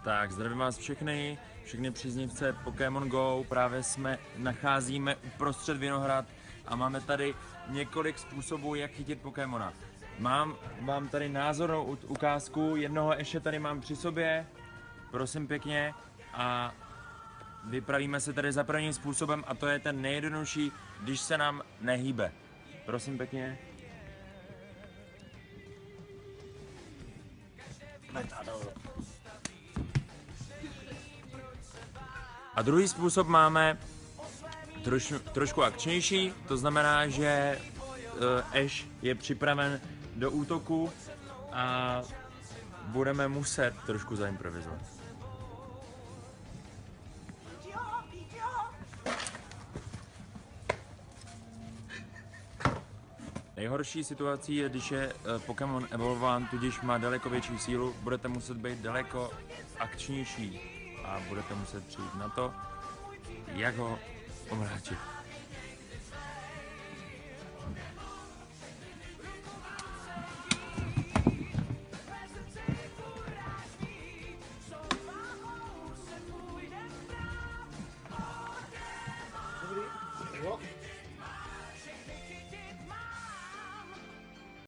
Tak, zdravím vás všechny příznivce Pokémon Go. Právě nacházíme uprostřed Vinohrad a máme tady několik způsobů, jak chytit Pokémona. Mám vám tady názornou ukázku, jednoho ještě tady mám při sobě, prosím pěkně, a vypravíme se tady za prvním způsobem a to je ten nejjednodušší, když se nám nehýbe. Prosím pěkně. A druhý způsob máme trošku akčnější, to znamená, že Ash je připraven do útoku a budeme muset trošku zaimprovizovat. Nejhorší situací je, když je Pokémon evolvován, tudíž má daleko větší sílu, budete muset být daleko akčnější a budete muset přijít na to, jak ho omráčit.